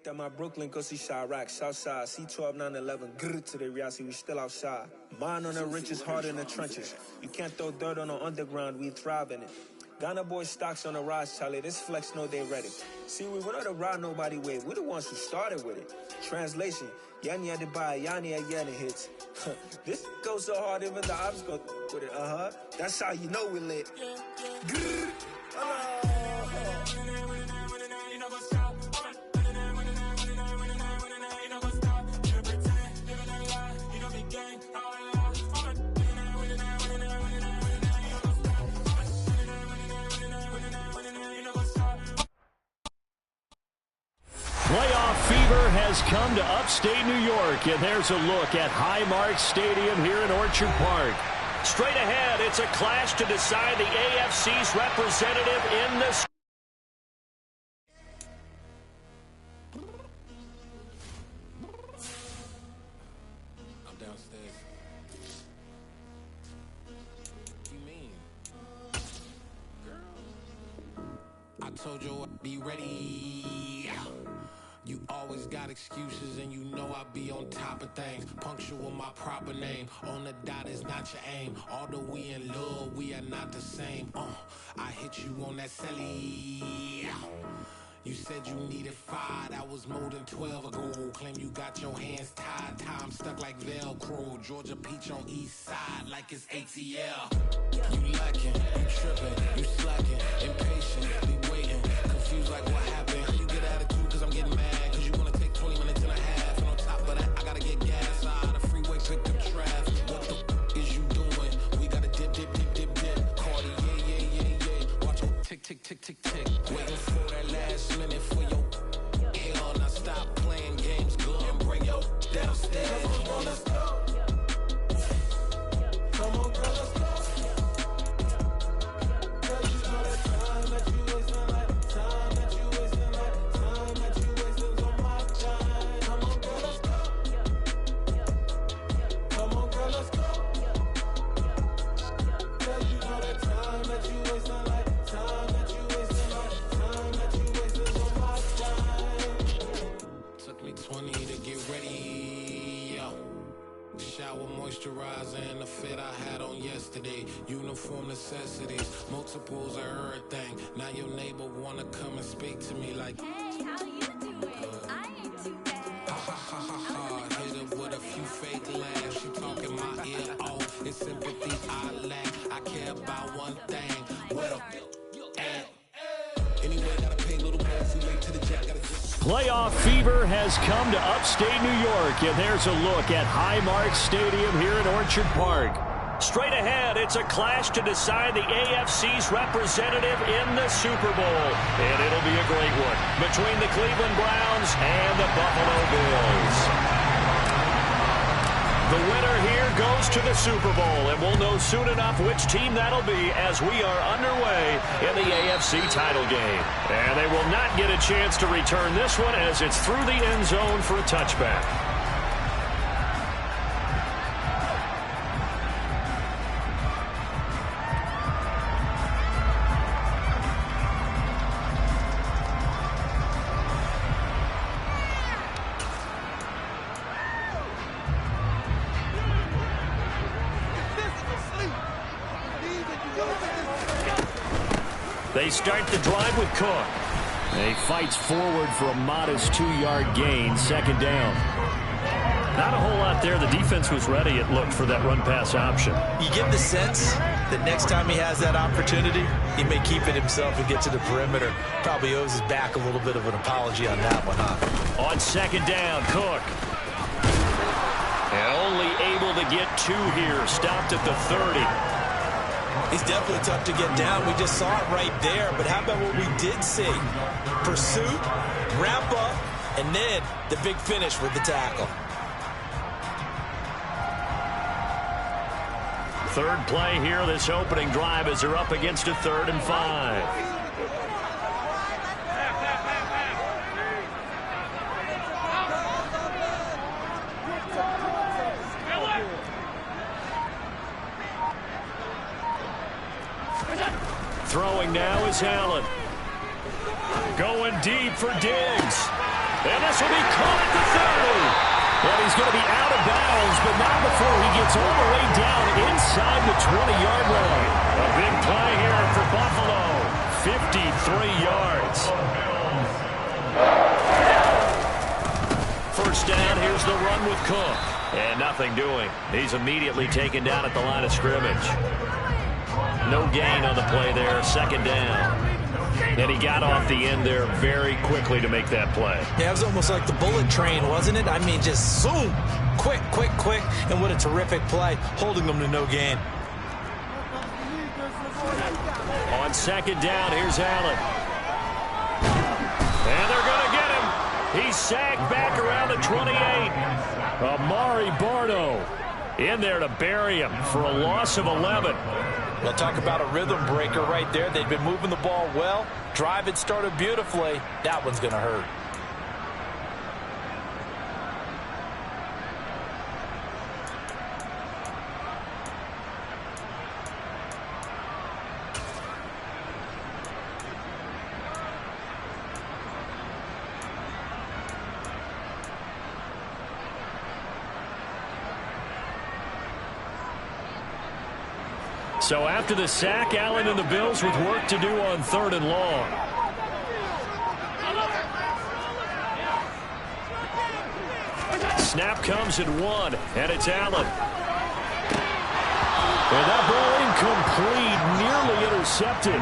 That my Brooklyn, go see Chirac, Southside, C12, 911, grrr to the Riasi, we still outside. Mine on the riches, hard in the trenches. You can't throw dirt on the underground, we thrive in it. Ghana boys stocks on the rise, Charlie, this flex know they ready. See, we went on the ride nobody wave, we the ones who started with it. Translation, Yanni had to buy, Yanni at Yanni hits. This goes so hard, even the ops go with it, That's how you know we lit. Grrr. Playoff fever has come to upstate New York, and there's a look at Highmark Stadium here in Orchard Park. Straight ahead, it's a clash to decide the AFC's representative in the... I'm downstairs. What you mean? Girl. I told you I'd be ready. You always got excuses and you know I be on top of things. Punctual with my proper name. On the dot is not your aim. Although we in love, we are not the same. I hit you on that celly. You said you needed 5, that was more than 12 ago. Claim you got your hands tied, time stuck like Velcro. Georgia Peach on east side like it's ATL. You lacking, you tripping, you slacking, impatient, waiting, confused like what happened. You get attitude cause I'm getting mad, cause you wanna take 20 minutes and a half. And on top of that, I gotta get gas out of the freeway, pick up traffic. What the is you doing? We gotta dip, dip, dip, dip, dip. Cardi, yeah. Watch your tick, tick, tick, tick, tick. Waiting for that last minute for your hell. Now stop playing games, go and bring your downstairs. Come on, let's go. Come on, girl, let's go. Girl, you know that time that you wasting, like time that you wasting, like time that you wasting on my time. Come on, girl, let's go. Come on, girl, let's go. Girl, you know that time that you wasting, like time that you wasting, like time that you wasting on my time. Took me 20 to get ready, yo. Shower moisturizer and the fit I had on yesterday. Uniform necessities, multiples of everything. Now your neighbor wanna come and speak to me like, hey, how you doing? I ain't too bad. ha ha ha ha ha. Hit her with a few fake laughs. She talking my ear off. It's sympathy I lack. I care about one thing. What up? Anyway, gotta pay a little more if we late to the jack. Gotta just... Playoff fever has come to upstate New York, and there's a look at Highmark Stadium here in Orchard Park. Straight ahead, it's a clash to decide the AFC's representative in the Super Bowl. And it'll be a great one between the Cleveland Browns and the Buffalo Bills. The winner here goes to the Super Bowl, and we'll know soon enough which team that'll be as we are underway in the AFC title game. And they will not get a chance to return this one as it's through the end zone for a touchback. They start the drive with Cook. He fights forward for a modest 2-yard gain, second down. Not a whole lot there. The defense was ready, it looked, for that run-pass option. You get the sense that next time he has that opportunity, he may keep it himself and get to the perimeter. Probably owes his back a little bit of an apology on that one, huh? On second down, Cook. And only able to get 2 here. Stopped at the 30. He's definitely tough to get down. We just saw it right there. But how about what we did see? Pursuit, wrap up, and then the big finish with the tackle. Third play here, this opening drive, as they're up against a 3rd and 5. Throwing now is Allen. Going deep for Diggs. And this will be caught at the 30. And he's going to be out of bounds, but not before he gets all the way down inside the 20-yard line. A big play here for Buffalo. 53 yards. First down, here's the run with Cook. And nothing doing. He's immediately taken down at the line of scrimmage. No gain on the play there, second down. And he got off the end there very quickly to make that play. Yeah, it was almost like the bullet train, wasn't it? I mean, just zoom. Quick, quick, quick. And what a terrific play, holding them to no gain. On second down, here's Allen. And they're going to get him. He's sagged back around the 28. Amari Barno in there to bury him for a loss of 11. Well, talk about a rhythm breaker right there. They've been moving the ball well. Drive had started beautifully. That one's going to hurt. So after the sack, Allen and the Bills with work to do on 3rd and long. Snap comes at 1, and it's Allen. And that ball incomplete, nearly intercepted.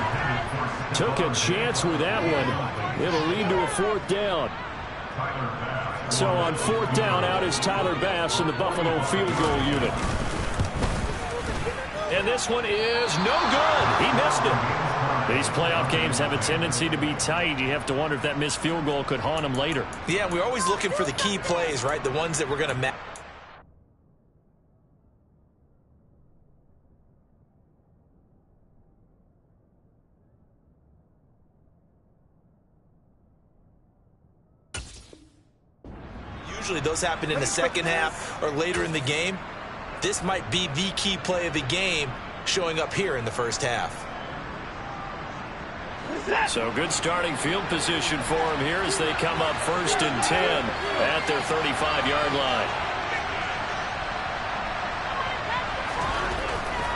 Took a chance with that one. It'll lead to a 4th down. So on 4th down, out is Tyler Bass in the Buffalo field goal unit. And this one is no good. He missed it. These playoff games have a tendency to be tight. You have to wonder if that missed field goal could haunt him later. Yeah, we're always looking for the key plays, right? The ones that we're going to match. Usually those happen in the second half or later in the game. This might be the key play of the game showing up here in the first half. So good starting field position for him here as they come up 1st and 10 at their 35-yard line.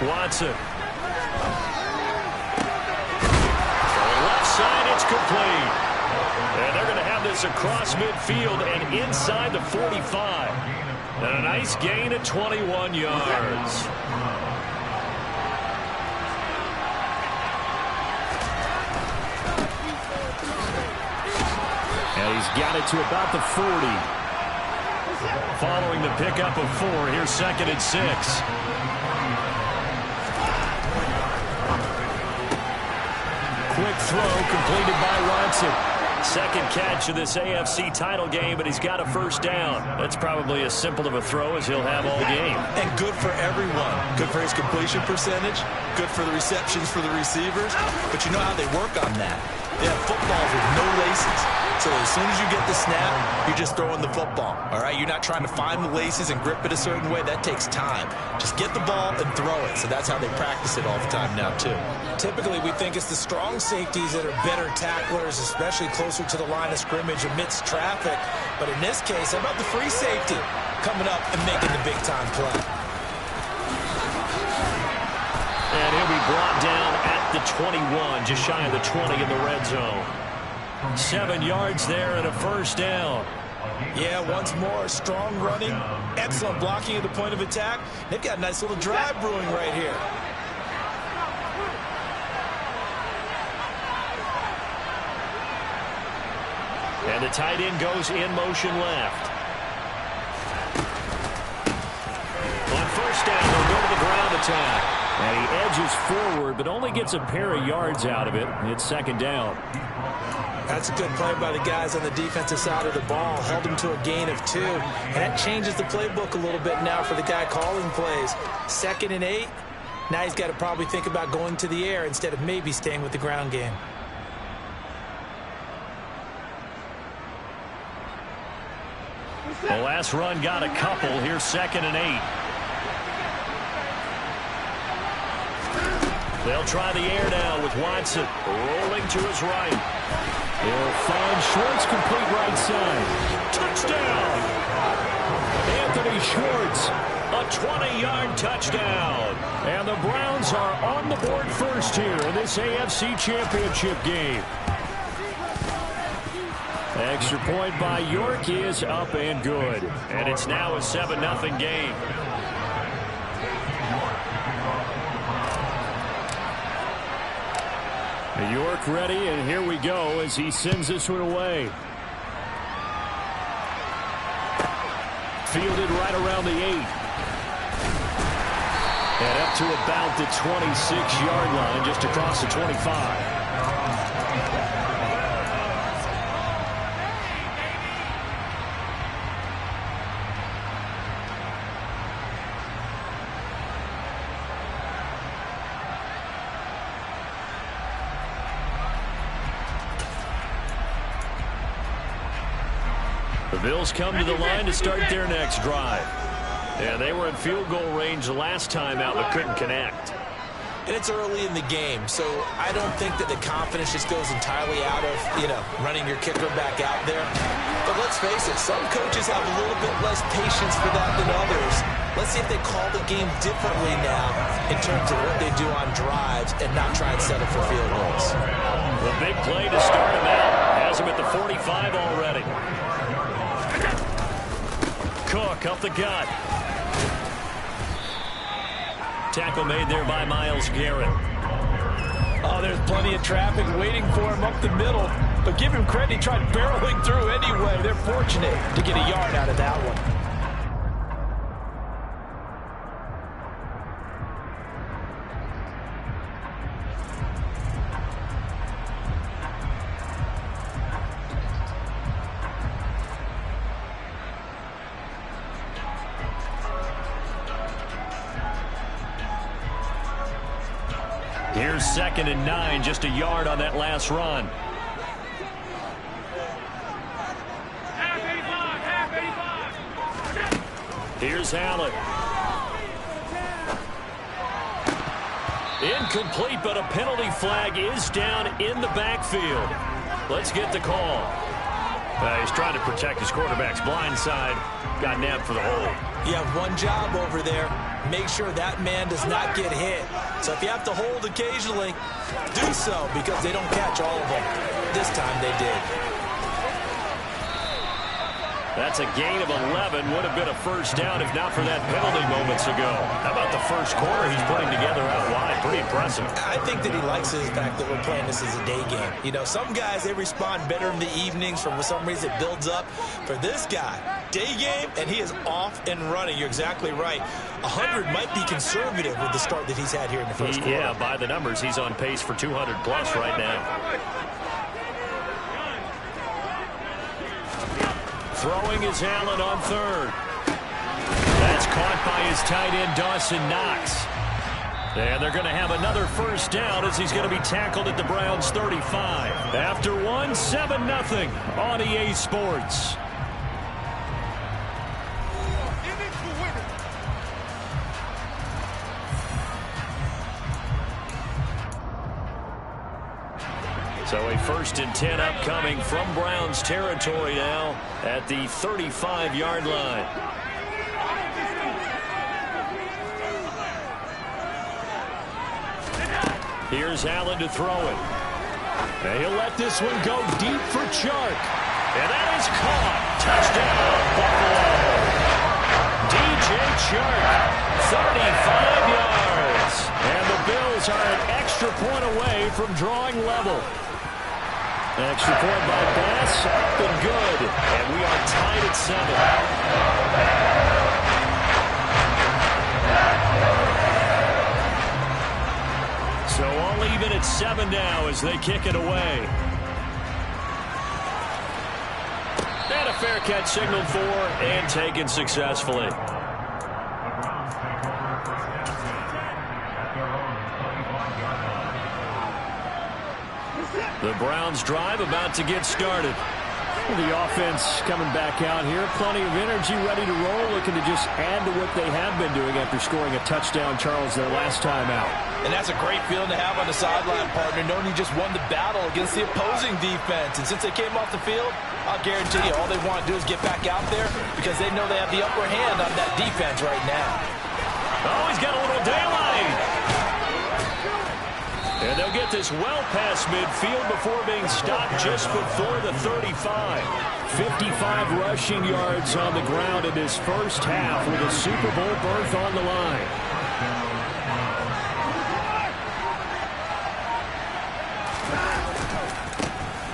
Watson. For the left side, it's complete. And they're going to have this across midfield and inside the 45. And a nice gain at 21 yards. And he's got it to about the 40. Following the pickup of 4, here's 2nd and 6. Quick throw completed by Watson. Second catch of this AFC title game, but he's got a first down. That's probably as simple of a throw as he'll have all game. And good for everyone. Good for his completion percentage. Good for the receptions for the receivers. But you know how they work on that. They have footballs with no laces. So as soon as you get the snap, you're just throwing the football. All right? You're not trying to find the laces and grip it a certain way. That takes time. Just get the ball and throw it. So that's how they practice it all the time now, too. Typically, we think it's the strong safeties that are better tacklers, especially closer to the line of scrimmage amidst traffic. But in this case, how about the free safety coming up and making the big-time play? And he'll be brought down at the 21, just shy of the 20 in the red zone. 7 yards there and a first down. Yeah, once more, strong running, excellent blocking at the point of attack. They've got a nice little drive brewing right here. And the tight end goes in motion left. On first down, they'll go to the ground attack. And he edges forward, but only gets a pair of yards out of it. It's 2nd down. That's a good play by the guys on the defensive side of the ball. Held him to a gain of 2. And that changes the playbook a little bit now for the guy calling plays. 2nd and 8. Now he's got to probably think about going to the air instead of maybe staying with the ground game. The last run got a couple. Here's 2nd and 8. They'll try the air now with Watson rolling to his right. He'll find Schwartz, complete right side. Touchdown! Anthony Schwartz, a 20-yard touchdown. And the Browns are on the board first here in this AFC Championship game. Extra point by York is up and good. And it's now a 7-0 game. York ready, and here we go as he sends this one away. Fielded right around the 8. And up to about the 26-yard line, just across the 25. The Bills come to the line to start their next drive. Yeah, they were in field goal range last time out, but couldn't connect. And it's early in the game, so I don't think that the confidence just goes entirely out of, running your kicker back out there. But let's face it, some coaches have a little bit less patience for that than others. Let's see if they call the game differently now in terms of what they do on drives and not try and settle for field goals. The big play to start him out. Has him at the 45 already. Cook up the gut. Tackle made there by Myles Garrett. Oh, there's plenty of traffic waiting for him up the middle. But give him credit, he tried barreling through anyway. They're fortunate to get a yard out of that one. Here's 2nd and 9, just a yard on that last run. Here's Allen. Incomplete, but a penalty flag is down in the backfield. Let's get the call. He's trying to protect his quarterback's blind side. Got nabbed for the hold. You have one job over there. Make sure that man does not get hit. So if you have to hold occasionally, do so, because they don't catch all of them. This time they did. That's a gain of 11. Would have been a first down if not for that penalty moments ago. How about the first quarter he's putting together out wide? Pretty impressive. I think that he likes the fact that we're playing this as a day game. Some guys, they respond better in the evenings. For some reason, it builds up. For this guy, day game, and he is off and running. You're exactly right. 100 might be conservative with the start that he's had here in the first quarter. Yeah, by the numbers, he's on pace for 200-plus right now. Throwing is Allen on 3rd. That's caught by his tight end, Dawson Knox. And they're going to have another first down as he's going to be tackled at the Browns' 35. After 7-0 on EA Sports. So a 1st and 10 upcoming from Browns territory now at the 35-yard line. Here's Allen to throw it. And he'll let this one go deep for Chark. And that is caught. Touchdown, Buffalo. DJ Chark, 35 yards. And the Bills are an extra point away from drawing level. Extra point by Bass, up and good. And we are tied at 7. So all even at 7 now as they kick it away. And a fair catch signaled for and taken successfully. The Browns drive about to get started. The offense coming back out here. Plenty of energy, ready to roll, looking to just add to what they have been doing after scoring a touchdown, Charles, their last time out. And that's a great feeling to have on the sideline, partner, knowing you just won the battle against the opposing defense. And since they came off the field, I'll guarantee you all they want to do is get back out there because they know they have the upper hand on that defense right now. Oh, he's got a little daylight. And they'll get this well past midfield before being stopped just before the 35. 55 rushing yards on the ground in his first half with a Super Bowl berth on the line.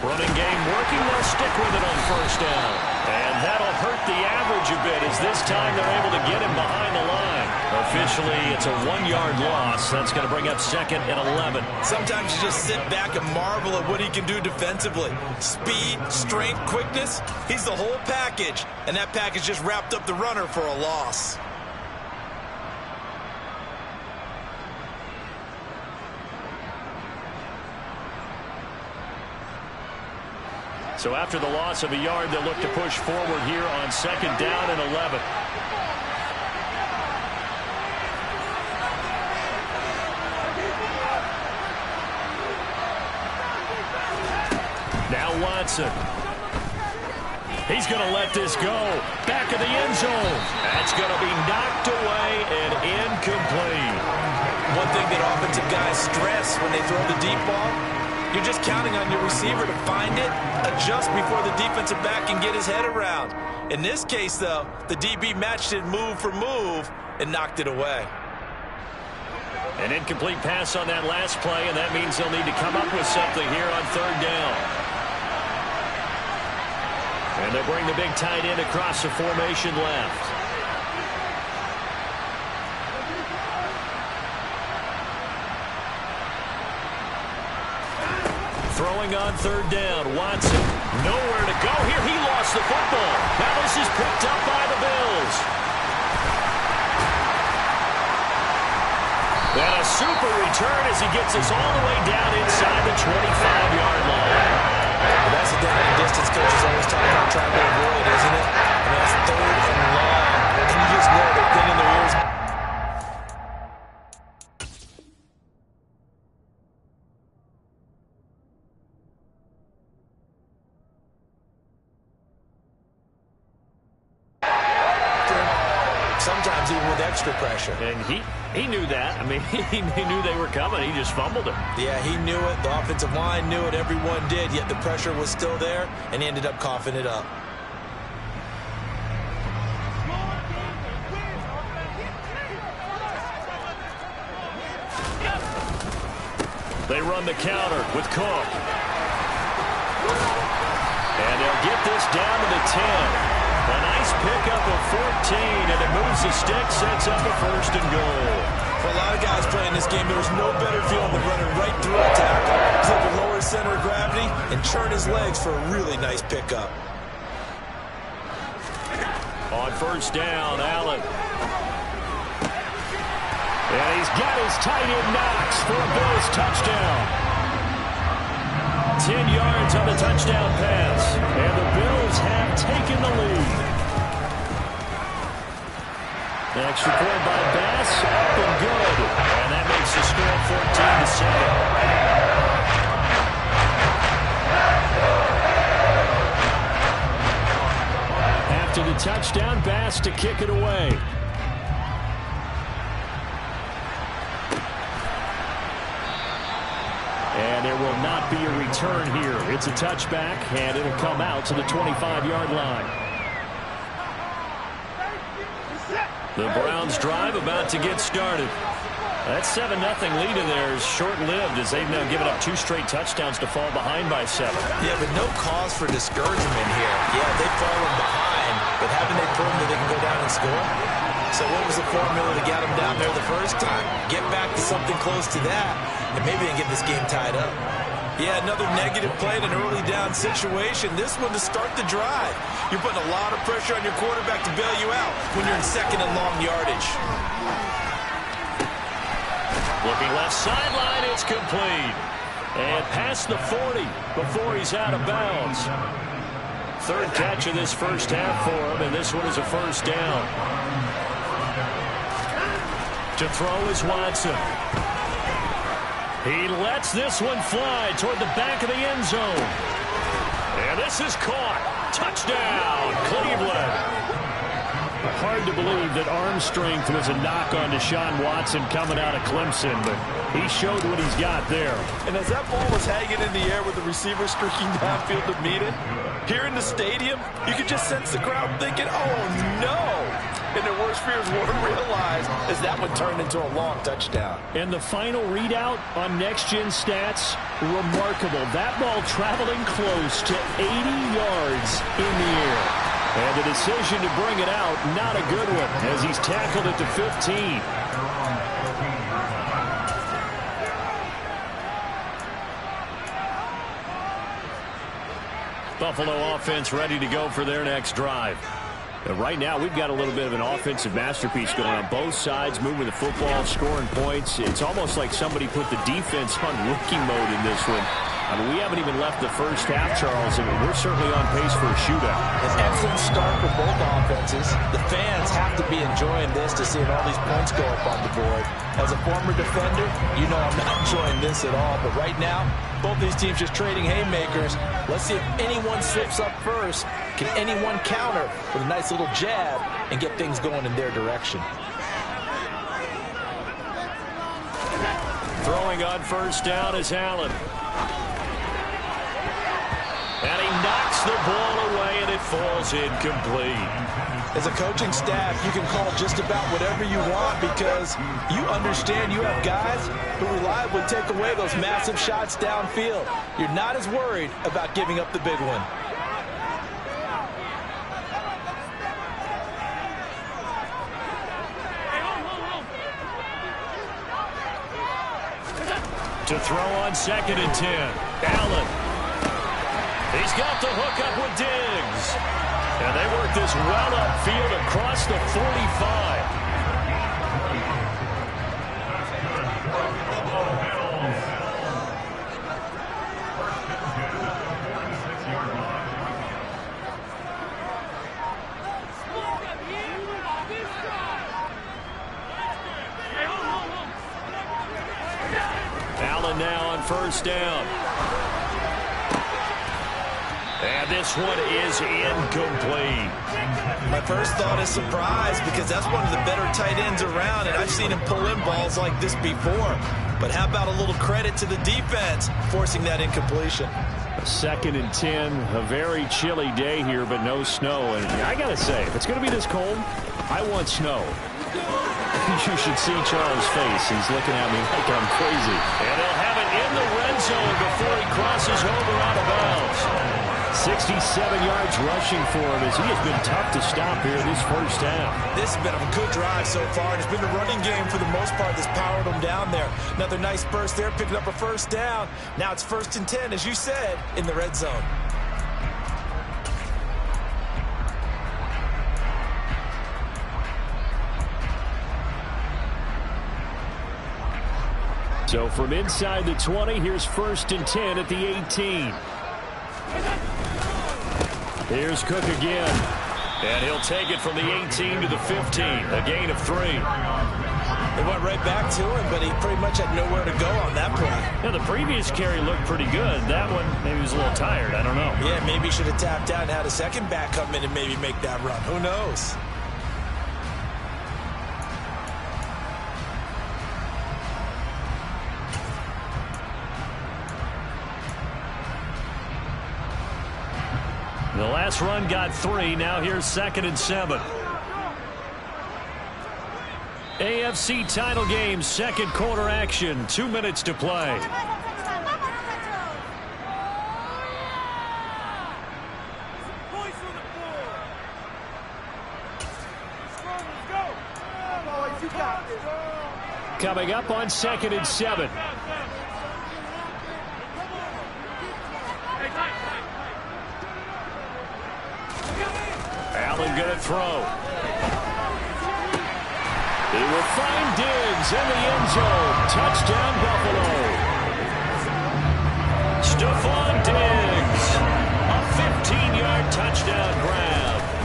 Running game working. They'll stick with it on first down. And that'll hurt the average a bit as this time they're able to get him behind the line. Officially, it's a 1-yard loss. That's going to bring up 2nd and 11. Sometimes you just sit back and marvel at what he can do defensively. Speed, strength, quickness. He's the whole package. And that package just wrapped up the runner for a loss. So after the loss of a yard, they'll look to push forward here on 2nd down and 11. Now Watson. He's going to let this go. Back of the end zone. That's going to be knocked away and incomplete. One thing that offensive guys stress when they throw the deep ball, you're just counting on your receiver to find it, adjust before the defensive back can get his head around. In this case, though, the DB matched it move for move and knocked it away. An incomplete pass on that last play, and that means they'll need to come up with something here on 3rd down. And they'll bring the big tight end across the formation left. Throwing on 3rd down, Watson. Nowhere to go here. He lost the football. Now this is picked up by the Bills. And a super return as he gets us all the way down inside the 25-yard line. Well, that's the down and distance coaches always talk about trying to avoid, isn't it? And that's 3rd and long. And you just know they're pinning their ears. Sometimes even with extra pressure. And he knew that. I mean, he knew they were coming. He just fumbled it. Yeah, he knew it. The offensive line knew it. Everyone did. Yet the pressure was still there, and he ended up coughing it up. They run the counter with Cook. And they'll get this down to the 10. A nice pickup of 14, and it moves the stick, sets up a 1st and goal. For a lot of guys playing this game, there was no better feeling than running right through a tackle. Clip a lower center of gravity and churn his legs for a really nice pickup. On 1st down, Allen. And he's got his tight end Knox for a Bills touchdown. 10 yards on the touchdown pass. And the Bills have taken the lead. The extra point by Bass, up and good. And that makes the score 14-7. After the touchdown, Bass to kick it away. And there will not be a return here. It's a touchback, and it'll come out to the 25-yard line. The Browns drive about to get started. That 7-0 lead in there is short-lived as they've now given up 2 straight touchdowns to fall behind by 7. Yeah, but no cause for discouragement here. Yeah, they've fallen behind, but haven't they proven that they can go down and score? So what was the formula to get them down there the first time? Get back to something close to that, and maybe they get this game tied up. Yeah, another negative play in an early down situation. This one to start the drive. You're putting a lot of pressure on your quarterback to bail you out when you're in 2nd and long yardage. Looking left sideline, it's complete. And past the 40 before he's out of bounds. third catch of this first half for him, and this one is a first down. To throw is Watson. He lets this one fly toward the back of the end zone. And this is caught. Touchdown, Cleveland. Hard to believe that arm strength was a knock on Deshaun Watson coming out of Clemson, but he showed what he's got there. And as that ball was hanging in the air with the receiver streaking downfield to meet it, here in the stadium, you could just sense the crowd thinking, oh, no. And their worst fears weren't realized as that one turned into a long touchdown. And the final readout on Next Gen Stats, remarkable. That ball traveling close to 80 yards in the air. And the decision to bring it out, not a good one, as he's tackled it to 15. Buffalo offense ready to go for their next drive. And right now, we've got a little bit of an offensive masterpiece going on both sides, moving the football, scoring points. It's almost like somebody put the defense on rookie mode in this one. I mean, we haven't even left the first half, Charles, and we're certainly on pace for a shootout. An excellent start for both offenses. The fans have to be enjoying this to seeing all these points go up on the board. As a former defender, you know I'm not enjoying this at all. But right now, both these teams just trading haymakers. Let's see if anyone slips up first. Can anyone counter with a nice little jab and get things going in their direction? Throwing on first down is Allen. And he knocks the ball away, and it falls incomplete. As a coaching staff, you can call just about whatever you want because you understand you have guys who reliably take away those massive shots downfield. You're not as worried about giving up the big one. To throw on 2nd and 10. Allen. He's got the hook up with Diggs. And they work this well upfield across the 45. Allen now on first down. And this one is incomplete. My first thought is surprise because that's one of the better tight ends around, and I've seen him pull in balls like this before. But how about a little credit to the defense forcing that incompletion? 2nd and 10, a very chilly day here, but no snow. And I got to say, if it's going to be this cold, I want snow. You should see Charles' face. He's looking at me like I'm crazy. And he'll have it in the red zone before he crosses over out of bounds. 67 yards rushing for him as he has been tough to stop here this first half. This has been a good drive so far. It's been the running game for the most part that's powered them down there. Another nice burst there, picking up a first down. Now it's 1st and 10, as you said, in the red zone. So from inside the 20, here's 1st and 10 at the 18. Here's Cook again. And he'll take it from the 18 to the 15. A gain of 3. They went right back to him, but he pretty much had nowhere to go on that play. Yeah, the previous carry looked pretty good. That one, maybe he was a little tired. I don't know. Yeah, maybe he should have tapped out and had a second back come in and maybe make that run. Who knows? The last run got 3. Now here's 2nd and 7. AFC title game, second quarter action. 2 minutes to play. Coming up on 2nd and 7. Allen going to throw. He will find Diggs in the end zone. Touchdown, Buffalo. Stephon Diggs. A 15-yard touchdown.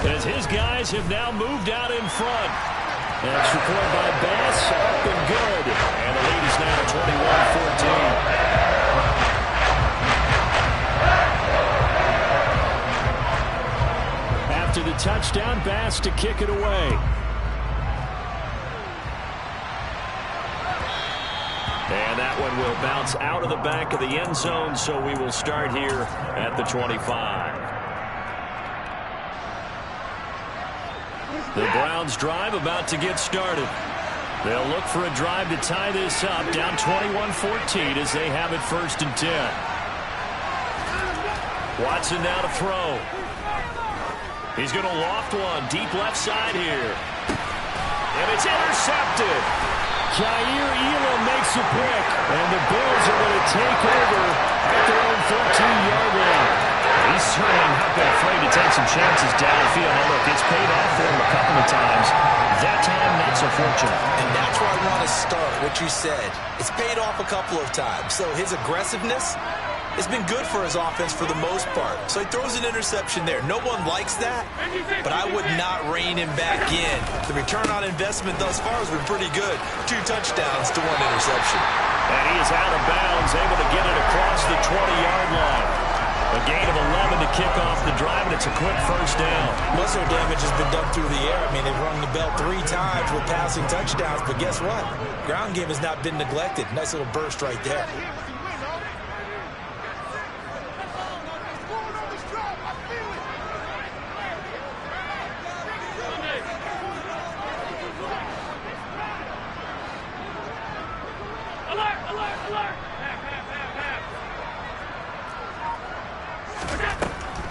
as his guys have now moved out in front. Extra point by Bass, up and good. And the lead is now 21-14. After the touchdown, Bass to kick it away. And that one will bounce out of the back of the end zone, so we will start here at the 25. The Browns drive about to get started. They'll look for a drive to tie this up, down 21-14 as they have it 1st and 10. Watson now to throw. He's going to loft one deep left side here. And it's intercepted. Jair Elam makes a pick, and the Bills are going to take over at their own 14-yard line. He's certainly not been afraid to take some chances downfield. And look, it's paid off for him a couple of times. That time, not so fortunate. And that's where I want to start, what you said. It's paid off a couple of times. So his aggressiveness has been good for his offense for the most part. So he throws an interception there. No one likes that, but I would not rein him back in. The return on investment thus far has been pretty good. 2 touchdowns to 1 interception. And he is out of bounds, able to get it across the 20-yard line. A gain of 11 to kick off the drive, and it's a quick 1st down. Most of their damage has been done through the air. I mean, they've rung the bell 3 times with passing touchdowns, but guess what? Ground game has not been neglected. Nice little burst right there.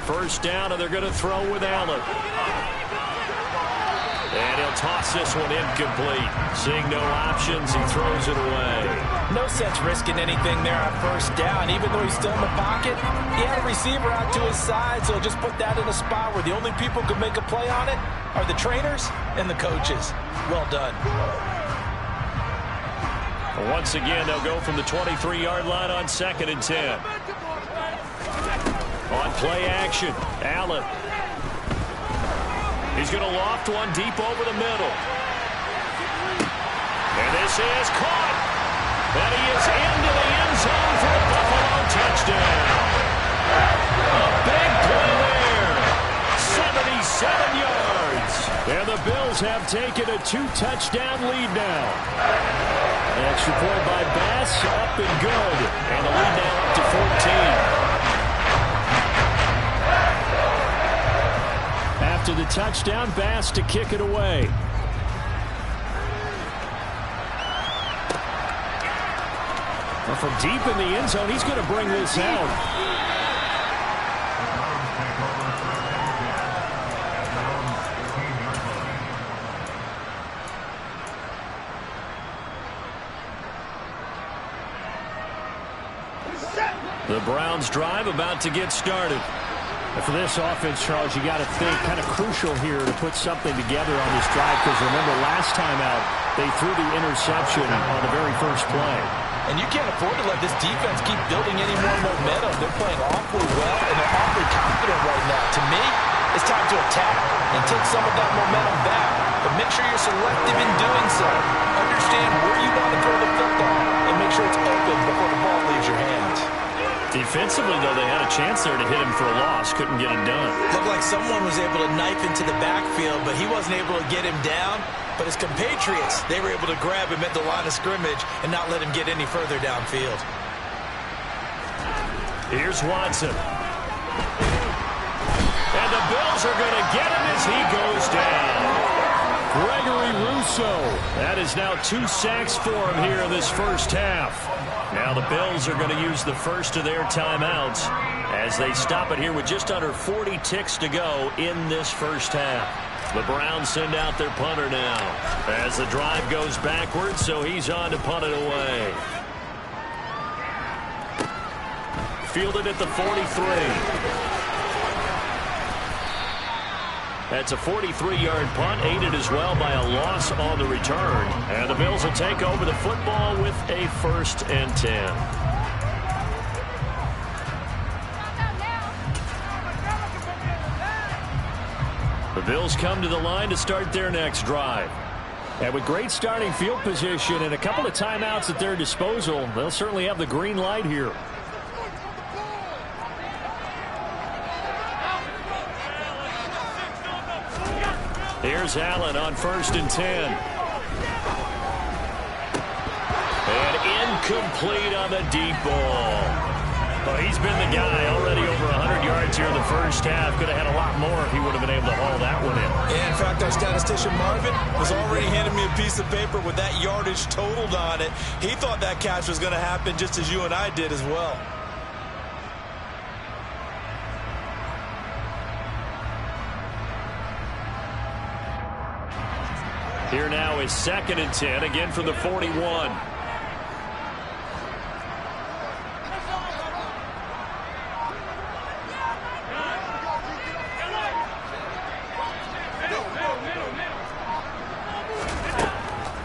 First down, and they're going to throw with Allen. And he'll toss this one incomplete. Seeing no options, he throws it away. No sense risking anything there on 1st down. Even though he's still in the pocket, he had a receiver out to his side, so just put that in a spot where the only people who can make a play on it are the trainers and the coaches. Well done. Once again, they'll go from the 23-yard line on 2nd and 10. On play action, Allen. He's going to loft one deep over the middle. And this is caught. And he is into the end zone for a Buffalo touchdown. A big play there. 77 yards. And the Bills have taken a 2-touchdown lead now. Extra point by Bass, up and good. And the lead now up to 14. After the touchdown, Bass to kick it away. Well, from deep in the end zone, he's going to bring this out. The Browns drive about to get started. For this offense, Charles, you got to think kind of crucial here to put something together on this drive, because remember last time out they threw the interception on the very first play. And you can't afford to let this defense keep building any more momentum. They're playing awfully well, and they're awfully confident right now. To me, it's time to attack and take some of that momentum back. But make sure you're selective in doing so. Understand where you want to throw the football and make sure it's open before the ball leaves your hands. Defensively, though, they had a chance there to hit him for a loss. Couldn't get it done. Looked like someone was able to knife into the backfield, but he wasn't able to get him down. But his compatriots, they were able to grab him at the line of scrimmage and not let him get any further downfield. Here's Watson. And the Bills are going to get him as he goes down. Gregory Rousseau. That is now 2 sacks for him here in this first half. Now the Bills are going to use the first of their timeouts as they stop it here with just under 40 ticks to go in this first half. The Browns send out their punter now as the drive goes backwards, so he's on to punt it away. Fielded at the 43. That's a 43-yard punt, aided as well by a loss on the return. And the Bills will take over the football with a 1st and 10. The Bills come to the line to start their next drive. And with great starting field position and a couple of timeouts at their disposal, they'll certainly have the green light here. Here's Allen on 1st and 10. And incomplete on the deep ball. Well, he's been the guy already over 100 yards here in the first half. Could have had a lot more if he would have been able to haul that one in. Yeah, in fact, our statistician Marvin was already handing me a piece of paper with that yardage totaled on it. He thought that catch was going to happen just as you and I did as well. Here now is 2nd and 10, again from the 41.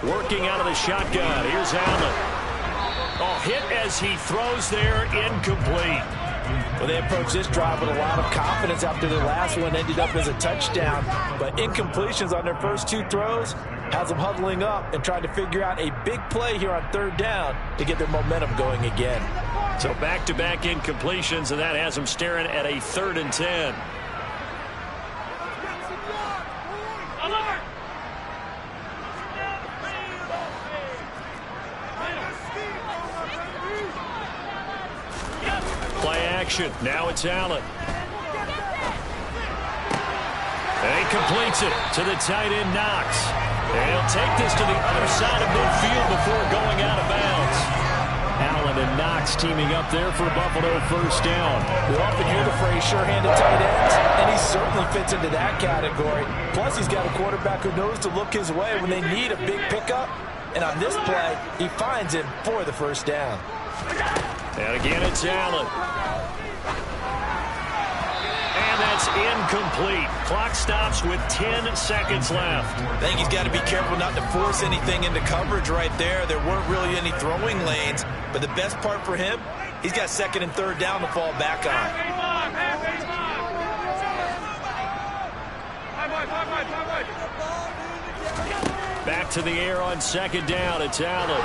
Working out of the shotgun. Here's Allen. Oh, hit as he throws there, incomplete. Well, they approached this drive with a lot of confidence after their last one ended up as a touchdown. But incompletions on their first 2 throws has them huddling up and trying to figure out a big play here on 3rd down to get their momentum going again. So back-to-back incompletions, and that has them staring at a 3rd and 10. Now it's Allen. And he completes it to the tight end, Knox. And he'll take this to the other side of midfield before going out of bounds. Allen and Knox teaming up there for Buffalo 1st down. We often hear the phrase sure-handed tight ends, and he certainly fits into that category. Plus, he's got a quarterback who knows to look his way when they need a big pickup. And on this play, he finds him for the 1st down. And again, it's Allen. And that's incomplete. Clock stops with 10 seconds left. I think he's got to be careful not to force anything into coverage right there. There weren't really any throwing lanes. But the best part for him, he's got 2nd and 3rd down to fall back on. Back to the air on 2nd down. It's Allen.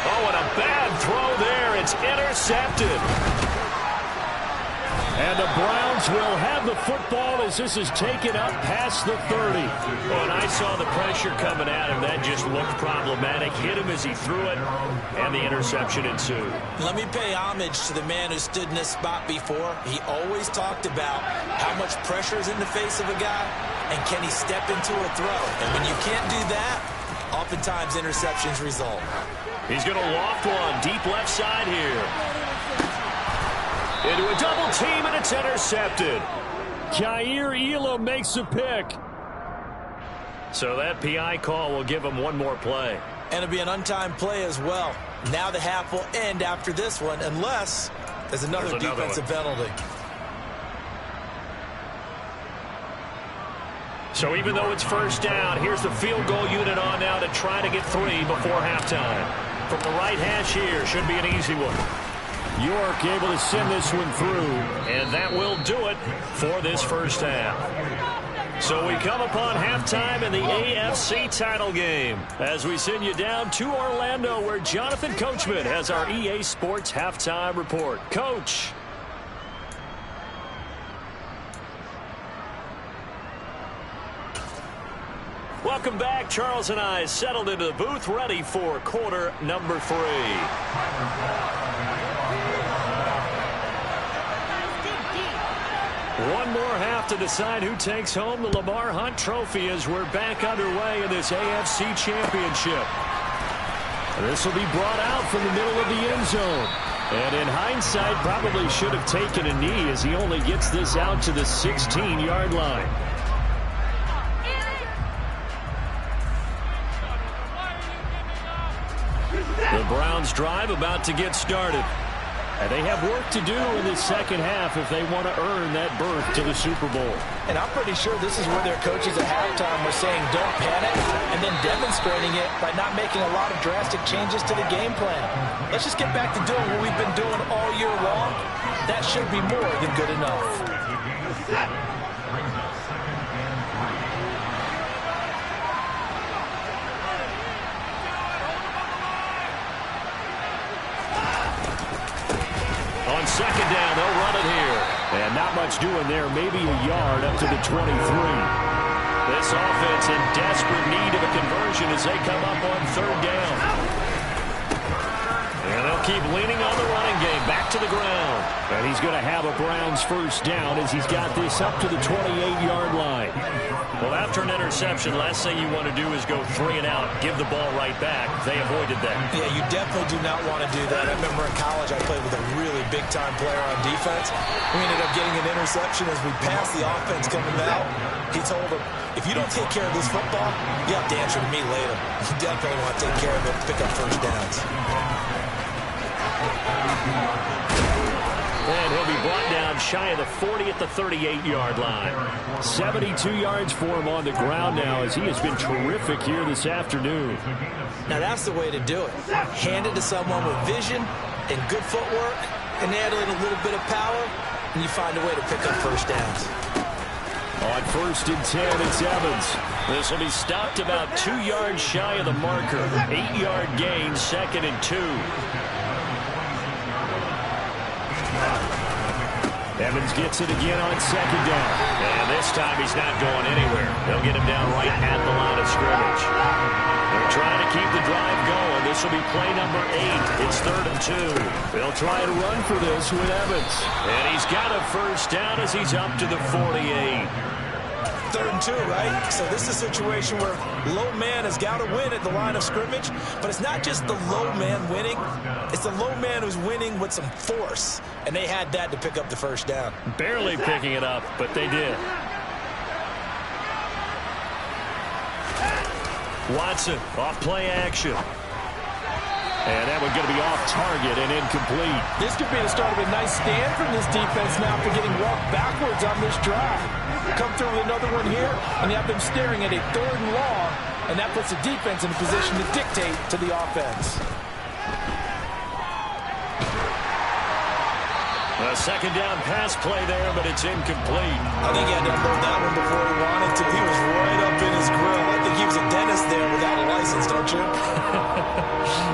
Oh, and a bad throw there. It's intercepted. And the Browns will have the football as this is taken up past the 30. Oh, and I saw the pressure coming at him. That just looked problematic. Hit him as he threw it, and the interception ensued. Let me pay homage to the man who stood in this spot before. He always talked about how much pressure is in the face of a guy, and can he step into a throw. And when you can't do that, oftentimes interceptions result. He's going to loft one deep left side here. Into a double team, and it's intercepted. Kaiir Elam makes a pick. So that PI call will give him one more play. And it'll be an untimed play as well. Now the half will end after this one, unless there's another defensive penalty. So even though it's 1st down, here's the field goal unit on now to try to get 3 before halftime. From the right hash here, should be an easy one. York able to send this one through, and that will do it for this 1st half. So we come upon halftime in the AFC title game as we send you down to Orlando, where Jonathan Coachman has our EA Sports halftime report. Coach. Welcome back. Charles and I settled into the booth, ready for quarter number 3. One more half to decide who takes home the Lamar Hunt Trophy as we're back underway in this AFC Championship. This will be brought out from the middle of the end zone. And in hindsight, probably should have taken a knee as he only gets this out to the 16-yard line. The Browns drive about to get started. And they have work to do in the second half if they want to earn that berth to the Super Bowl. And I'm pretty sure this is where their coaches at halftime were saying don't panic, and then demonstrating it by not making a lot of drastic changes to the game plan. Let's just get back to doing what we've been doing all year long. That should be more than good enough. second down. They'll run it here. And not much doing there. Maybe a yard up to the 23. This offense in desperate need of a conversion as they come up on third down. And they'll keep leaning on the running game. Back to the ground. And he's going to have a Browns first down as he's got this up to the 28-yard line. Well, after an interception, last thing you want to do is go 3 and out, give the ball right back. They avoided that. Yeah, you definitely do not want to do that. I remember in college I played with a really big-time player on defense. We ended up getting an interception as we passed the offense coming out. He told him, if you don't take care of this football, you have to answer to me later. You definitely want to take care of it, pick up first downs. And he'll be brought down shy of the 40 at the 38-yard line. 72 yards for him on the ground now as he has been terrific here this afternoon. Now that's the way to do it. Hand it to someone with vision and good footwork and add in a little bit of power, and you find a way to pick up first downs. On 1st and 10, it's Evans. This will be stopped about 2 yards shy of the marker. 8-yard gain, 2nd and 2. Evans gets it again on 2nd down. And this time he's not going anywhere. They'll get him down right at the line of scrimmage. They're trying to keep the drive going. This will be play number 8. It's 3rd and 2. They'll try to run for this with Evans. And he's got a first down as he's up to the 48. 3rd and 2, right? So this is a situation where low man has got to win at the line of scrimmage, but it's not just the low man winning. It's the low man who's winning with some force, and they had that to pick up the first down. Barely picking it up, but they did. Watson, off play action. And that one's going to be off target and incomplete. This could be the start of a nice stand from this defense now for getting walked backwards on this drive. Come through with another one here, and you have them staring at a 3rd and long, and that puts the defense in a position to dictate to the offense. A 2nd down pass play there, but it's incomplete. I think he had to unload that one before he wanted to. He was right up in his grill. I think he was a dentist there without a license, don't you?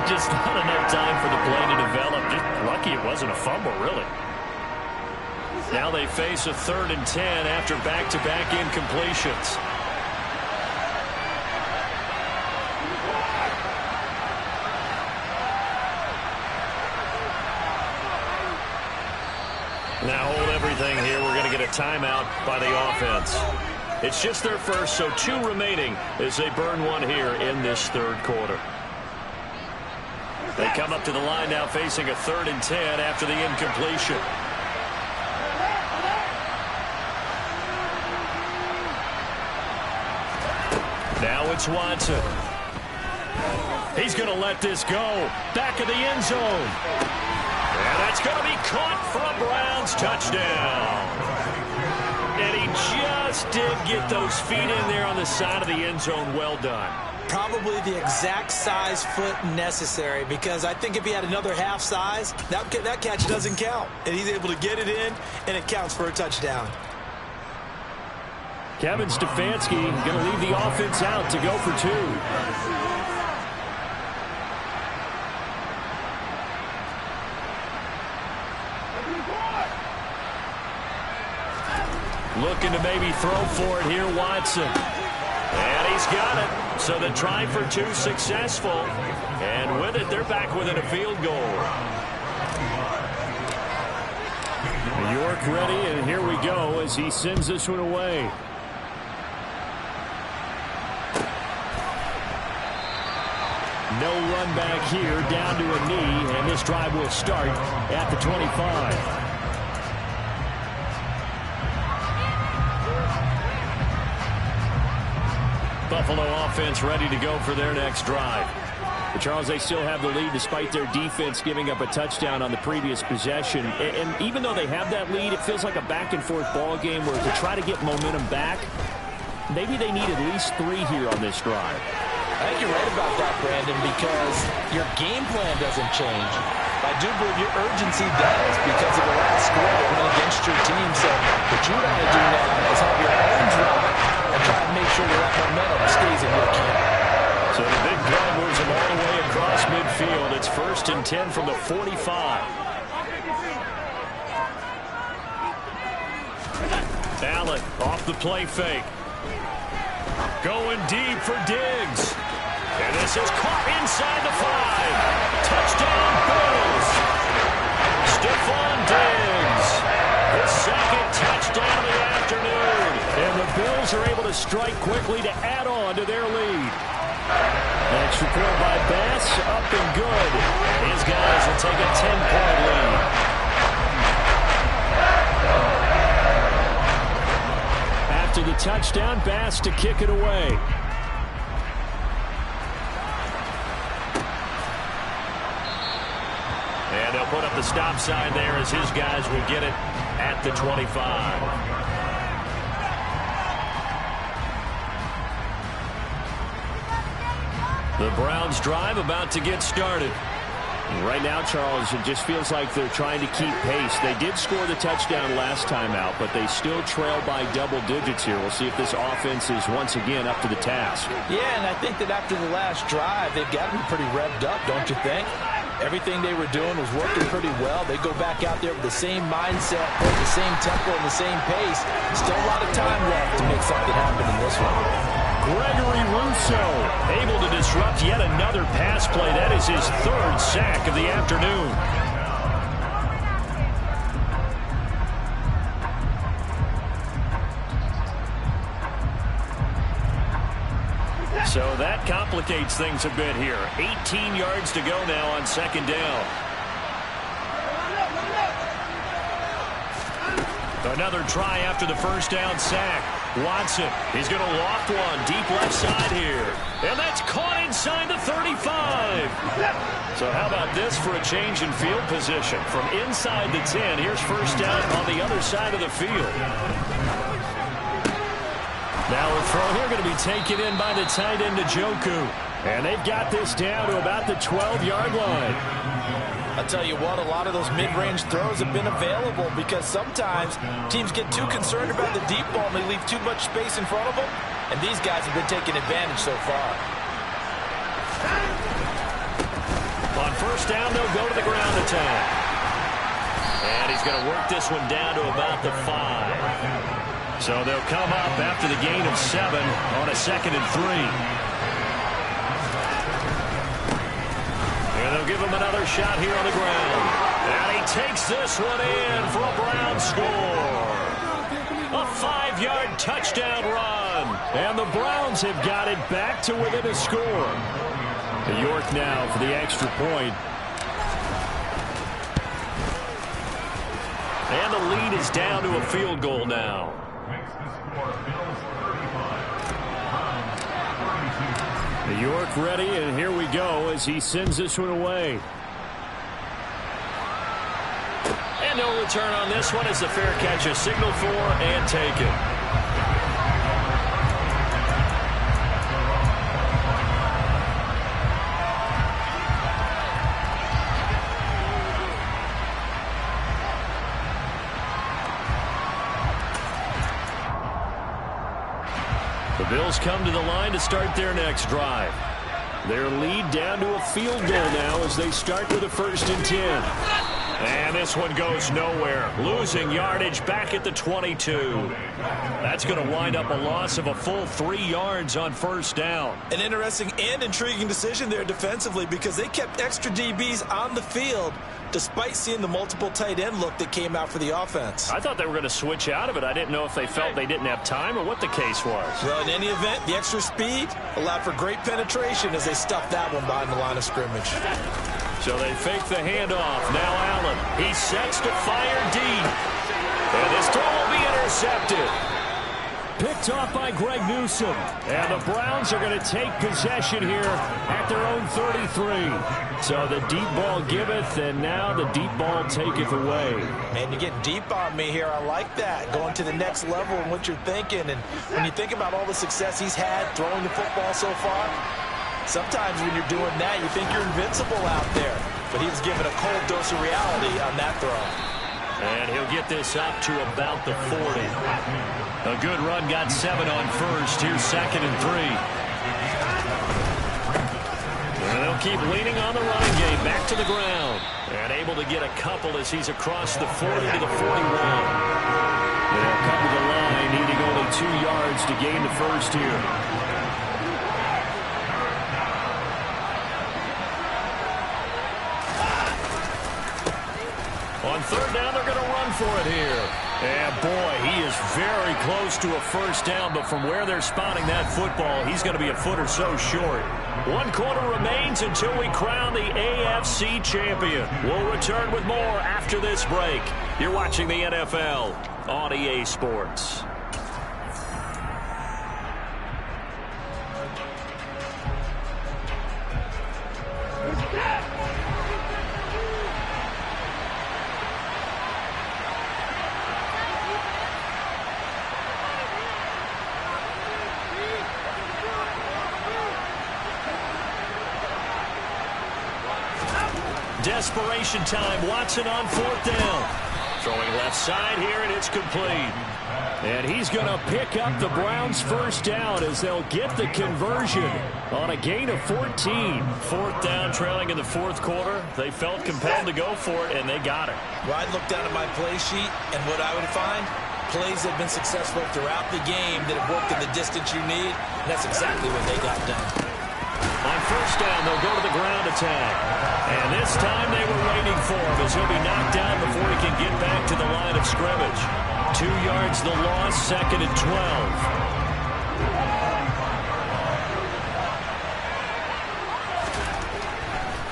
Just not enough time for the play to develop. Just lucky it wasn't a fumble, really. Now they face a 3rd and 10 after back-to-back incompletions. Now hold everything here. We're going to get a timeout by the offense. It's just their first, so 2 remaining as they burn one here in this 3rd quarter. They come up to the line now facing a 3rd and 10 after the incompletion. Now it's Watson. He's going to let this go. Back of the end zone. And that's going to be caught for a Browns touchdown. And he just did get those feet in there on the side of the end zone. Well done. Probably the exact size foot necessary, because I think if he had another half size, that catch doesn't count. And he's able to get it in, and it counts for a touchdown. Kevin Stefanski going to leave the offense out to go for 2. Looking to maybe throw for it here, Watson. And he's got it. So the try for 2 successful. And with it, they're back within a field goal. York ready, and here we go as he sends this one away. No run back here, down to a knee, and this drive will start at the 25. Buffalo offense ready to go for their next drive. But Charles, they still have the lead despite their defense giving up a touchdown on the previous possession. And even though they have that lead, it feels like a back-and-forth ball game where to try to get momentum back, maybe they need at least 3 here on this drive. I think you're right about that, Brandon, because your game plan doesn't change. I do believe your urgency does because of the last score that went against your team. So what you want to do now is have your own drive and try and make sure that momentum stays in your camp. So the big play moves them all the way across midfield. It's 1st and 10 from the 45. Allen off the play fake. Going deep for Diggs. And this is caught inside the 5. Touchdown, Bills. Stephon Diggs. His second touchdown of the afternoon. And the Bills are able to strike quickly to add on to their lead. Extra point by Bass, up and good. His guys will take a 10-point lead. After the touchdown, Bass to kick it away. And they'll put up the stop sign there as his guys will get it at the 25. The Browns drive about to get started. Right now, Charles, it just feels like they're trying to keep pace. They did score the touchdown last time out, but they still trail by double digits here. We'll see if this offense is once again up to the task. Yeah, and I think that after the last drive, they've got to be pretty revved up, don't you think? Everything they were doing was working pretty well. They go back out there with the same mindset, the same tempo, and the same pace. Still a lot of time left to make something happen in this one. Gregory Rousseau able to disrupt yet another pass play. That is his 3rd sack of the afternoon. So that complicates things a bit here. 18 yards to go now on 2nd down. Another try after the 1st down sack. Watson, he's going to loft one deep left side here. And that's caught inside the 35. So how about this for a change in field position? From inside the 10, here's 1st down on the other side of the field. Now a throw here going to be taken in by the tight end Njoku. And they've got this down to about the 12-yard line. I'll tell you what, a lot of those mid-range throws have been available because sometimes teams get too concerned about the deep ball and they leave too much space in front of them, and these guys have been taking advantage so far. On 1st down, they'll go to the ground attack. And he's going to work this one down to about the 5. So they'll come up after the gain of 7 on a 2nd and 3. They'll give him another shot here on the ground. And he takes this one in for a Brown score. A 5-yard touchdown run. And the Browns have got it back to within a score. York now for the extra point. And the lead is down to a field goal now. York ready, and here we go as he sends this one away. And no return on this one as the fair catch is signaled for and taken. The Bills come to the line to start their next drive. Their lead down to a field goal now as they start with a 1st and 10. And this one goes nowhere. Losing yardage back at the 22. That's going to wind up a loss of a full 3 yards on 1st down. An interesting and intriguing decision there defensively because they kept extra DBs on the field despite seeing the multiple tight end look that came out for the offense. I thought they were going to switch out of it. I didn't know if they felt they didn't have time or what the case was. Well, in any event, the extra speed allowed for great penetration as they stuffed that one behind the line of scrimmage. So they fake the handoff. Now Allen. He sets to fire deep. And this throw will be intercepted. Picked off by Greg Newsome. And the Browns are going to take possession here at their own 33. So the deep ball giveth, and now the deep ball taketh away. Man, you're getting deep on me here. I like that. Going to the next level and what you're thinking. And when you think about all the success he's had throwing the football so far, sometimes when you're doing that, you think you're invincible out there. But he was given a cold dose of reality on that throw. And he'll get this up to about the 40. A good run, got 7 on 1st. Here's 2nd and 3. And they'll keep leaning on the running game. Back to the ground. And able to get a couple as he's across the 40 to the 41. They'll come to the line, needing only 2 yards to gain the first here. On third down, they're going to run for it here. And, boy, he is very close to a first down, but from where they're spotting that football, he's going to be a foot or so short. 1 quarter remains until we crown the AFC champion. We'll return with more after this break. You're watching the NFL on EA Sports. Desperation time. Watson on 4th down. Throwing left side here, and it's complete. And he's going to pick up the Browns' first down as they'll get the conversion on a gain of 14. 4th down, trailing in the 4th quarter. They felt compelled to go for it, and they got it. Well, I'd look down at my play sheet, and what I would find, plays that have been successful throughout the game that have worked in the distance you need, and that's exactly what they got done. On first down, they'll go to the ground attack. And this time they were waiting for him as he'll be knocked down before he can get back to the line of scrimmage. 2 yards the loss, 2nd and 12.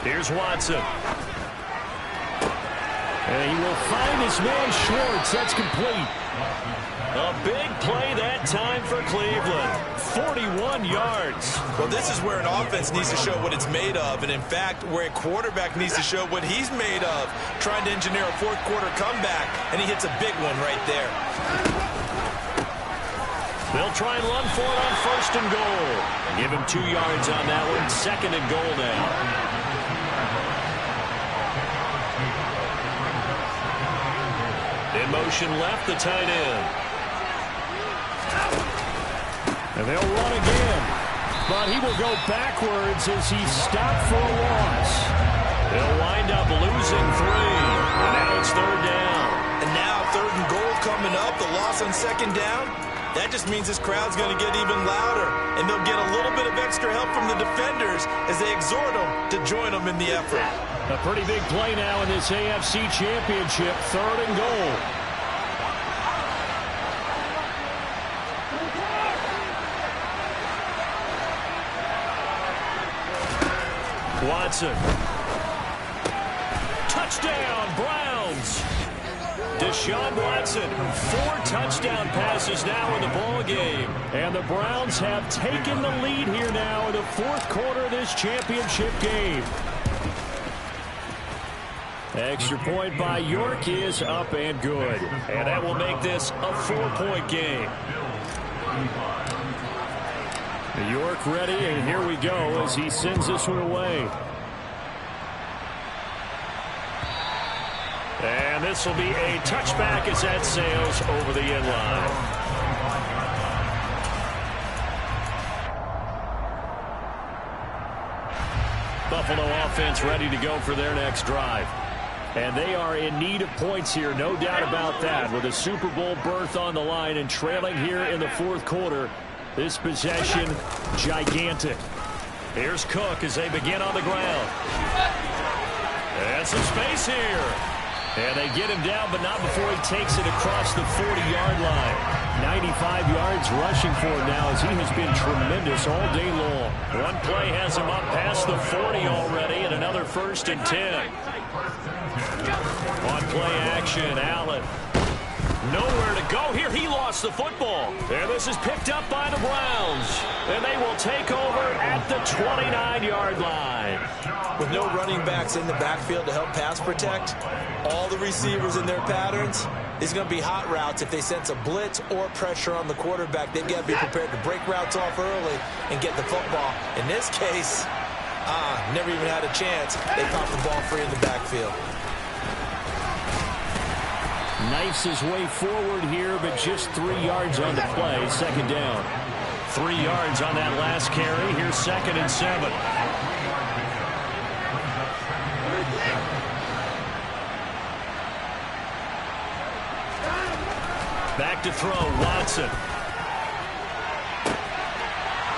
Here's Watson. And he will find his man Schwartz. That's complete. A big play that time for Cleveland. 41 yards. Well, this is where an offense needs to show what it's made of. And, in fact, where a quarterback needs to show what he's made of. Trying to engineer a 4th quarter comeback, and he hits a big one right there. They'll try and run for it on 1st and goal. Give him 2 yards on that one. 2nd and goal now. In motion left, the tight end. And they'll run again. But he will go backwards as he's stopped for a loss. They'll wind up losing 3. And now it's 3rd down. And now 3rd and goal coming up. The loss on 2nd down. That just means this crowd's going to get even louder. And they'll get a little bit of extra help from the defenders as they exhort them to join them in the effort. A pretty big play now in this AFC Championship. 3rd and goal. Watson. Touchdown, Browns. Deshaun Watson, 4 touchdown passes now in the ball game. And the Browns have taken the lead here now in the 4th quarter of this championship game. Extra point by York is up and good. And that will make this a 4-point game. York ready, and here we go as he sends this one away. And this will be a touchback as that sails over the end line. Buffalo offense ready to go for their next drive. And they are in need of points here, no doubt about that. With a Super Bowl berth on the line and trailing here in the 4th quarter. This possession, gigantic. Here's Cook as they begin on the ground. And some space here. And they get him down, but not before he takes it across the 40-yard line. 95 yards rushing for him now as he has been tremendous all day long. One play has him up past the 40 already, and another 1st and 10. On play action, Allen. Nowhere to go here. He lost the football. And this is picked up by the Browns. And they will take over at the 29-yard line. With no running backs in the backfield to help pass protect, all the receivers in their patterns, it's going to be hot routes. If they sense a blitz or pressure on the quarterback, they've got to be prepared to break routes off early and get the football. In this case, never even had a chance. They popped the ball free in the backfield. Knifes his way forward here, but just 3 yards on the play. 2nd down. 3 yards on that last carry. Here's 2nd and 7. Back to throw, Watson.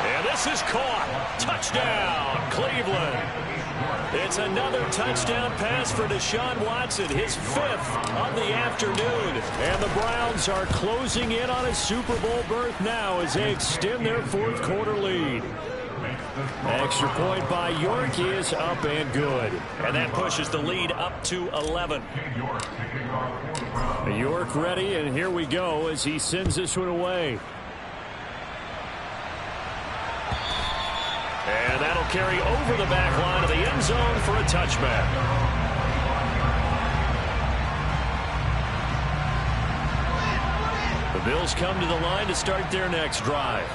And this is caught. Touchdown, Cleveland. It's another touchdown pass for Deshaun Watson, his 5th of the afternoon. And the Browns are closing in on a Super Bowl berth now as they extend their 4th quarter lead. Extra point by York is up and good. And that pushes the lead up to 11. York ready, and here we go as he sends this one away. And that'll carry over the back line of the end zone for a touchback. The Bills come to the line to start their next drive.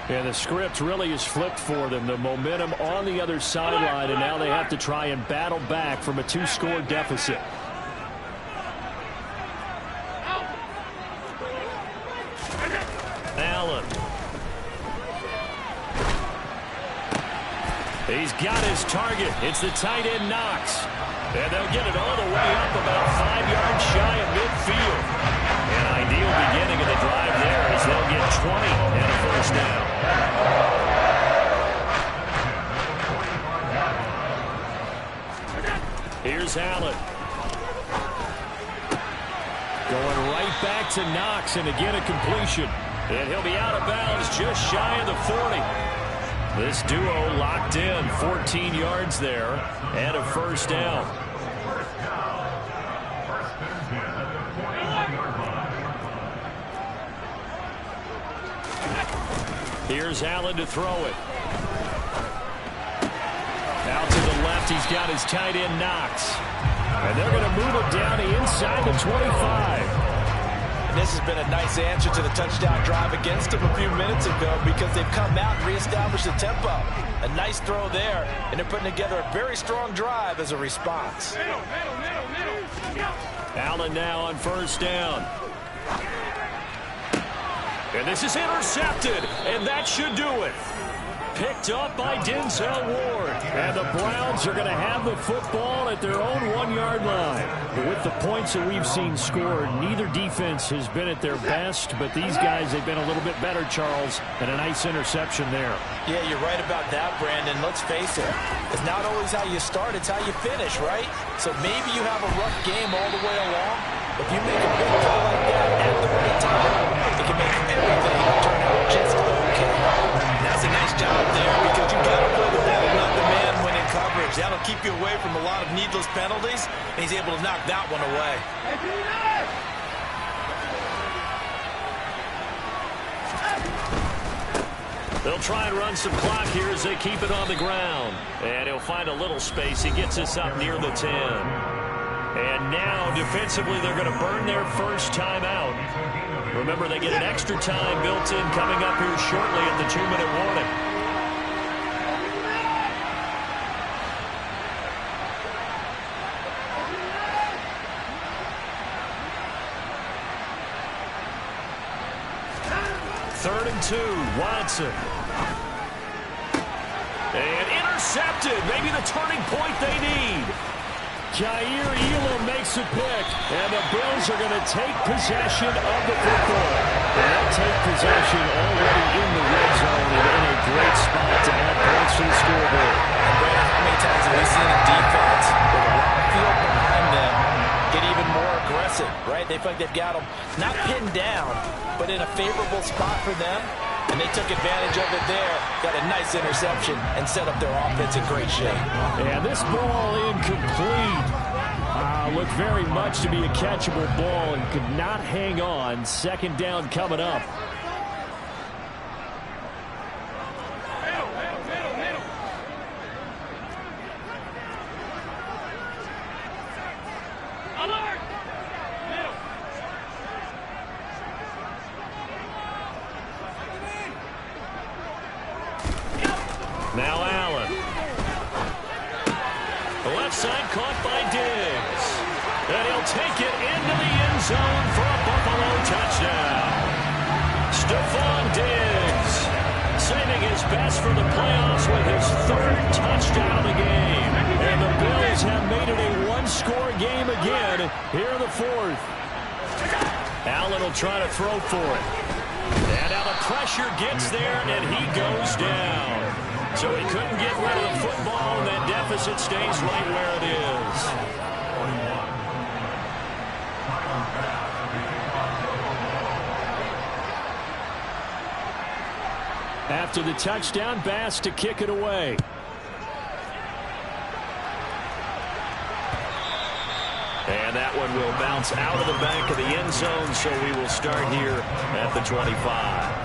And the script really is flipped for them. The momentum on the other sideline, and now they have to try and battle back from a 2-score deficit. Allen. He's got his target. It's the tight end Knox. And they'll get it all the way up about 5 yards shy of midfield. An ideal beginning of the drive there as they'll get 20 and a first down. Here's Allen. Going right back to Knox, and again a completion. And he'll be out of bounds just shy of the 40. This duo locked in, 14 yards there, and a first down. Here's Allen to throw it. Out to the left, he's got his tight end Knox. And they're going to move it down to inside the 25. This has been a nice answer to the touchdown drive against them a few minutes ago because they've come out and reestablished the tempo. A nice throw there, and they're putting together a very strong drive as a response. Allen now on first down. And this is intercepted, and that should do it. Picked up by Denzel Ward. And the Browns are going to have the football at their own 1-yard line. With the points that we've seen scored, neither defense has been at their best, but these guys, they've been a little bit better, Charles, and a nice interception there. Yeah, you're right about that, Brandon. Let's face it. It's not always how you start, it's how you finish, right? So maybe you have a rough game all the way along. If you make a big play like that at the right time, it can make everything turn out just okay. That's a nice job there because you got to play the ball, not the man when in coverage. That'll keep you away from a lot of needless penalties, and he's able to knock that one away. They'll try and run some clock here as they keep it on the ground. And he'll find a little space. He gets us up near the 10. And now, defensively, they're going to burn their first timeout. Remember, they get an extra time built in coming up here shortly at the 2-minute warning. Third and 2, Watson. And intercepted, maybe the turning point they need. Jair Elam makes a pick, and the Bills are going to take possession of the football. And they'll take possession already in the red zone and in a great spot to add points to the scoreboard. And Brandon, how many times have we seen a defense with a lot of field behind them get even more aggressive, right? They feel like they've got them not pinned down, but in a favorable spot for them. And they took advantage of it there, got a nice interception, and set up their offense in great shape. And this ball incomplete. Looked very much to be a catchable ball and could not hang on. Second down coming up. Now Allen. The left side caught by Diggs. And he'll take it into the end zone for a Buffalo touchdown. Stephon Diggs saving his best for the playoffs with his 3rd touchdown of the game. And the Bills have made it a one-score game again here in the fourth. Allen will try to throw for it. And now the pressure gets there, and he goes down. So he couldn't get rid of the football, and that deficit stays right where it is. After the touchdown, Bass to kick it away. And that one will bounce out of the back of the end zone, so we will start here at the 25.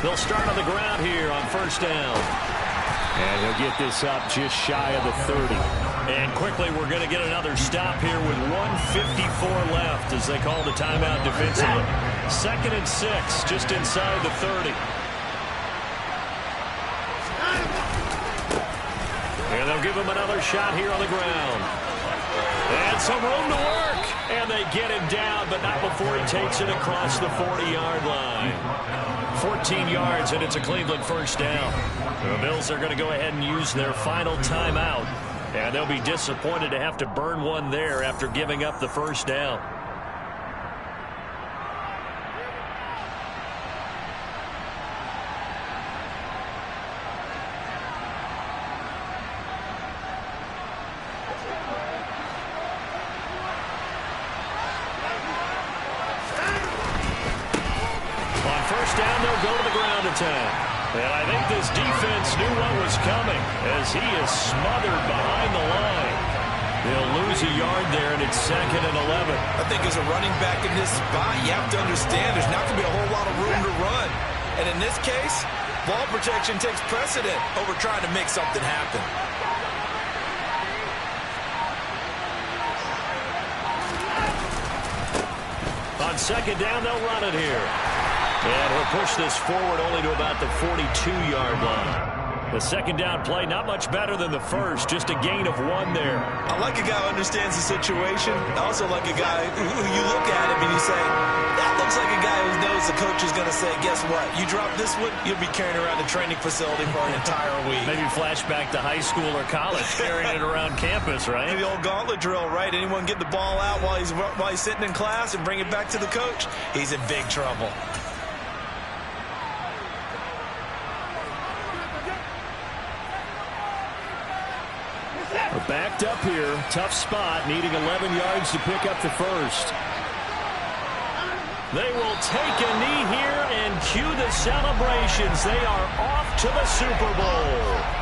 They'll start on the ground here on first down. And he'll get this up just shy of the 30. And quickly, we're going to get another stop here with 1:54 left as they call the timeout defensively. 2nd and 6, just inside the 30. And they'll give him another shot here on the ground. And some room to work. And they get him down, but not before he takes it across the 40-yard line. 14 yards, and it's a Cleveland first down. The Bills are going to go ahead and use their final timeout. And they'll be disappointed to have to burn one there after giving up the first down. On first down, they'll go to the ground attack. And I think this defense knew what was coming as he is smothered behind the line. They'll lose a yard there, and it's 2nd and 11. I think as a running back in this spot, you have to understand there's not going to be a whole lot of room to run. And in this case, ball protection takes precedent over trying to make something happen. On 2nd down, they'll run it here. And he'll push this forward only to about the 42-yard line. The 2nd down play, not much better than the first, just a gain of 1 there. I like a guy who understands the situation. I also like a guy who you look at him and you say, that looks like a guy who knows the coach is going to say, guess what? You drop this one, you'll be carrying around the training facility for an entire week. Maybe flashback to high school or college, carrying it around campus, right? The old gauntlet drill, right? Anyone get the ball out while he's sitting in class and bring it back to the coach? He's in big trouble. Backed up here, tough spot, needing 11 yards to pick up the first. They will take a knee here and cue the celebrations. They are off to the Super Bowl.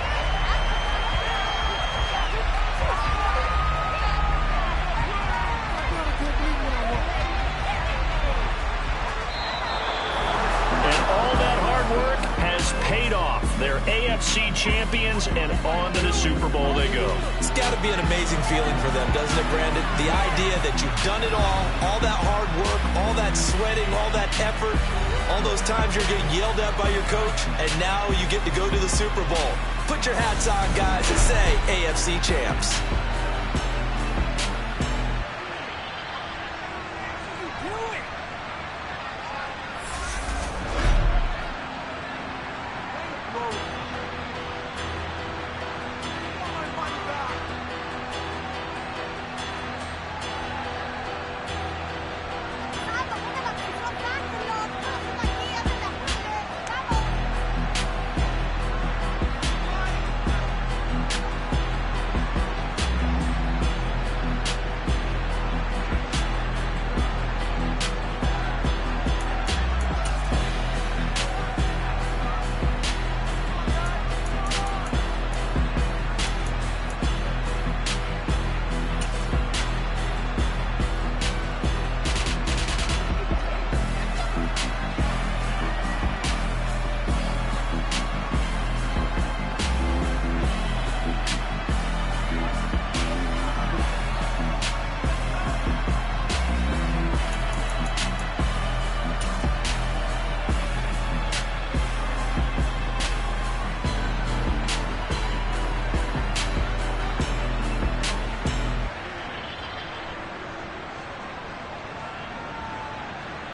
Paid off. They're AFC champions, and on to the Super Bowl they go. It's got to be an amazing feeling for them, doesn't it, Brandon? The idea that you've done it all that hard work, all that sweating, all that effort, all those times you're getting yelled at by your coach, and now you get to go to the Super Bowl. Put your hats on, guys, and say AFC champs.